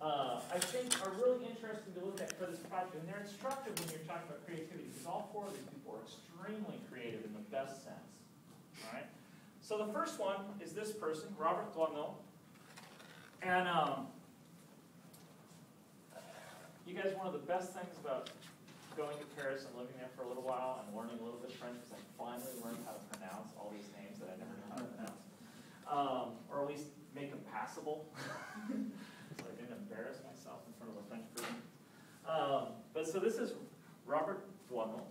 I think are really interesting to look at for this project. And they're instructive when you're talking about creativity, because all four of these people are extremely creative in the best sense. All right? So the first one is this person, Robert Doisneau. And you guys, one of the best things about going to Paris and living there for a little while and learning a little bit of French is I finally learned how to pronounce all these names that I never knew how to pronounce. Or at least make them passable. So I didn't embarrass myself in front of a French person. But so this is Robert Doisneau.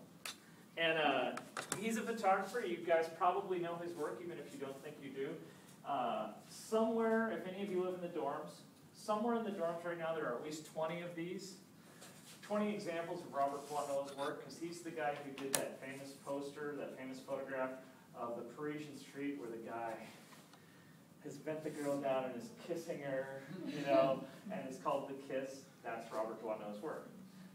And he's a photographer. You guys probably know his work, even if you don't think you do. Somewhere, if any of you live in the dorms, somewhere in the dorms right now there are at least 20 of these. 20 examples of Robert Doisneau's work, because he's the guy who did that famous poster, that famous photograph of the Parisian street where the guy has bent the girl down and is kissing her, you know, and it's called The Kiss. That's Robert Doisneau's work.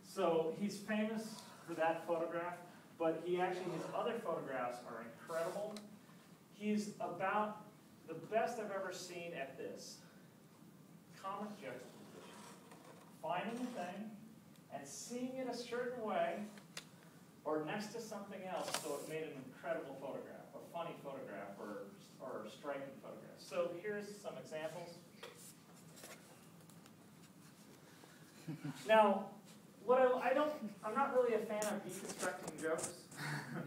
So he's famous for that photograph, but he actually, his other photographs are incredible. He's about the best I've ever seen at this. Comic juxtaposition. Finding a thing and seeing it a certain way or next to something else, so it made an incredible photograph, a funny photograph, or striking photograph. So here's some examples. Now, I'm not really a fan of deconstructing jokes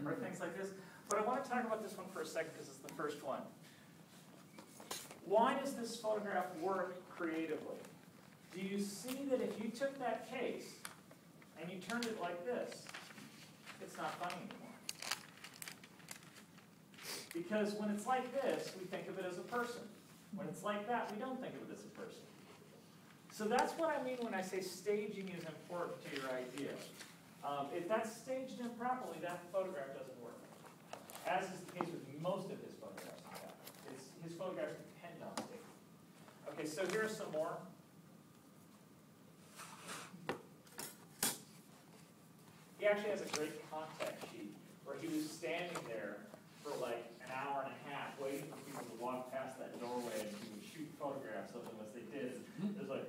or things like this, but I want to talk about this one for a second because it's the first one. Why does this photograph work creatively? Do you see that if you took that case and you turned it like this, it's not funny anymore? Because when it's like this, we think of it as a person. When it's like that, we don't think of it as a person. So that's what I mean when I say staging is important to your idea. If that's staged improperly, that photograph doesn't work. As is the case with most of his photographs. His photographs depend on staging. Okay, so here are some more. He actually has a great contact sheet where he was standing there for like an hour and a half waiting for people to walk past that doorway, and he would shoot photographs of them as they did. There's like,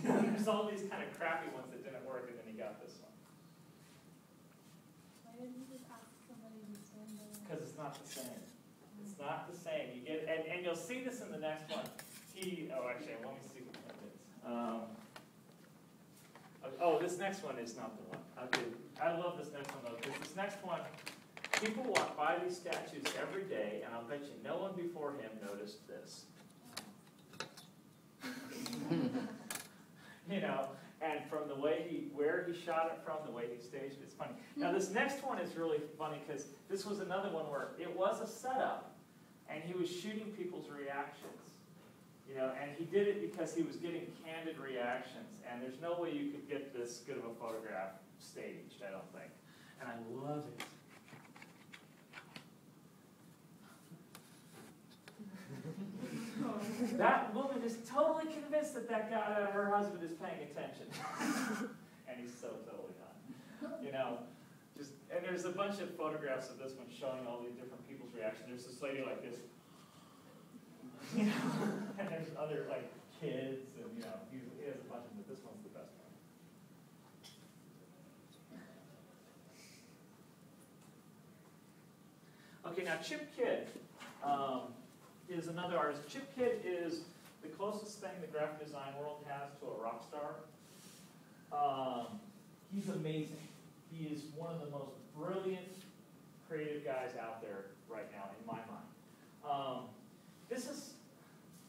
there's all these kind of crappy ones that didn't work, and then he got this one. Why didn't you just ask somebody to stand there? Because it's not the same. It's not the same. You get, and you'll see this in the next one. Actually, let me see what that is. This next one is not the one. Okay, I love this next one though, because this next one, people walk by these statues every day, and I'll bet you no one before him noticed this. You know, and from the way where he shot it from, the way he staged it, it's funny. Now this next one is really funny because this was another one where it was a setup, and he was shooting people's reactions. You know, and he did it because he was getting candid reactions, and there's no way you could get this good of a photograph staged, I don't think. And I love it. That woman is totally convinced that her husband is paying attention. And he's so totally not. You know, and there's a bunch of photographs of this one showing all these different people's reactions. There's this lady like this. You know, and there's other like kids, and you know, he has a bunch of them, but this one's the best one. Okay, now Chip Kidd is another artist. Chip Kidd is the closest thing the graphic design world has to a rock star. He's amazing. He is one of the most brilliant, creative guys out there right now, in my mind.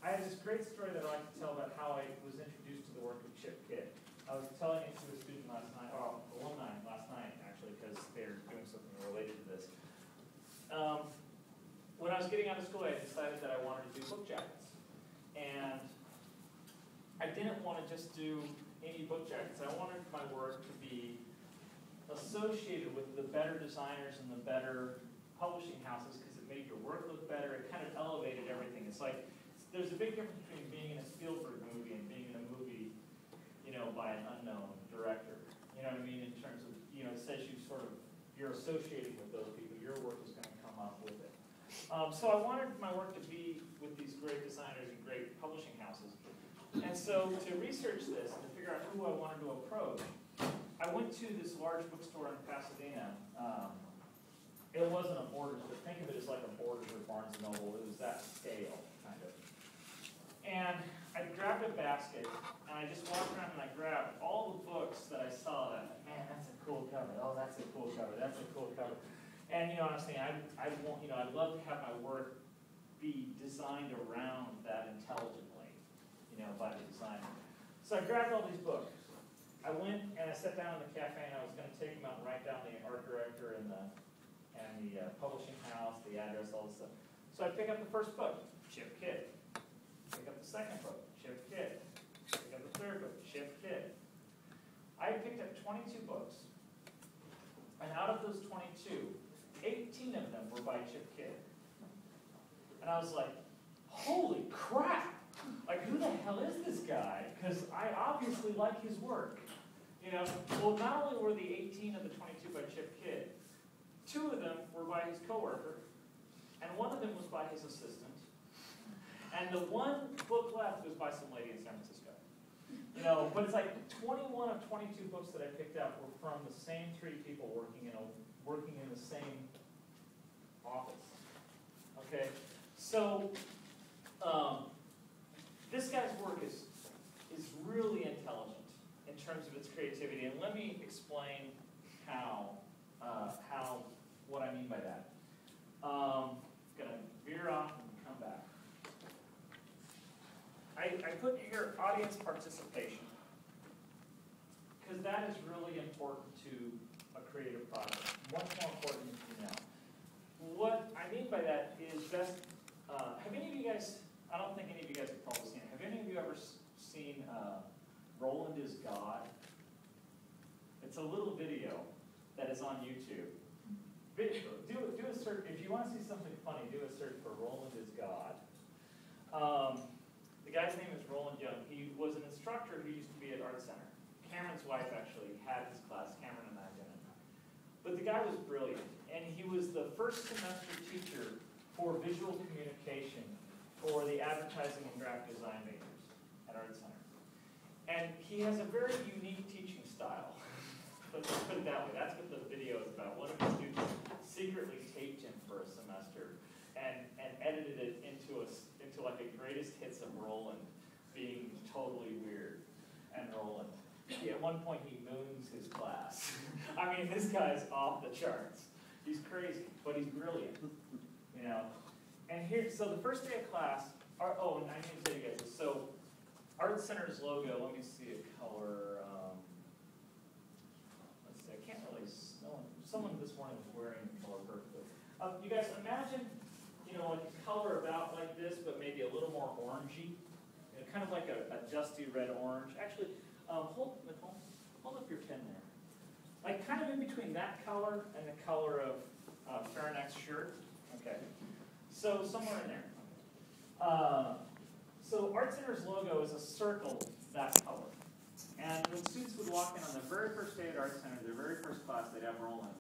I have this great story that I like to tell about how I was introduced to the work of Chip Kidd. I was telling it to a student last night, or alumni last night, actually, because they're doing something related to this. When I was getting out of school, I decided that I wanted to do book jackets. And I didn't want to just do any book jackets. I wanted my work to be associated with the better designers and the better publishing houses because it made your work look better. It kind of elevated everything. It's like, there's a big difference between being in a Spielberg movie and being in a movie, you know, by an unknown director. You know what I mean? In terms of, you know, it says you're associating with those people. Your work is going to come up with it. So I wanted my work to be with these great designers and great publishing houses. And so to research this and to figure out who I wanted to approach, I went to this large bookstore in Pasadena. It wasn't a Borders, but think of it as like a Borders or Barnes & Noble. It was that scale, kind of. And I grabbed a basket, and I just walked around and I grabbed all the books that I saw. That, man, that's a cool cover. Oh, that's a cool cover. That's a cool cover. And you know, I was thinking, I'd love to have my work be designed around that intelligently, by the designer. So I grabbed all these books. I went and I sat down in the cafe, and I was going to take them out and write down the art director and the publishing house, the address, all this stuff. So I pick up the first book, Chip Kidd. Pick up the second book, Chip Kidd. Pick up the third book, Chip Kidd. I picked up 22 books, and out of those 22, 18 of them were by Chip Kidd. And I was like, holy crap! Like, who the hell is this guy? Because I obviously like his work. Well, not only were the 18 of the 22 by Chip Kidd, 2 of them were by his coworker, and 1 of them was by his assistant, and the 1 book left was by some lady in San Francisco. But it's like 21 of 22 books that I picked up were from the same 3 people working in the same office. Okay, so this guy's work is really intelligent in terms of its creativity, and let me explain what I mean by that. Going to veer off and come back. I put here audience participation, because that is really important to a creative process. Much more important than you know. What I mean by that is best. Have any of you guys? I don't think any of you guys have probably seen it. Have any of you ever seen Roland is God? It's a little video that is on YouTube. Do a search. If you want to see something funny, do a search for Roland is God. The guy's name is Roland Young. He was an instructor who used to be at Art Center. Cameron's wife actually had his class. Cameron and I didn't. But the guy was brilliant, and he was the first semester teacher for visual communication for the advertising and graphic design majors at Art Center. And he has a very unique teaching style. Let's just put it that way. That's what the video is about. One of his students secretly taped him for a semester and edited it into like a greatest hits of Roland being totally weird. And Roland, at one point he moons his class. I mean, this guy's off the charts. He's crazy, but he's brilliant. And here, so the first day of class, and I need to tell you guys this. So Art Center's logo, let me see a color. Let's see, I can't really, someone this morning was wearing the color perfectly. You guys imagine, like a color about like this, but maybe a little more orangey. Kind of like a dusty red orange. Actually, hold up your pen there. Like kind of in between that color and the color of Farinac's shirt. Okay. So somewhere in there. So Art Center's logo is a circle that color. And when students would walk in on the very first day at Art Center, their very first class, they'd have Roland.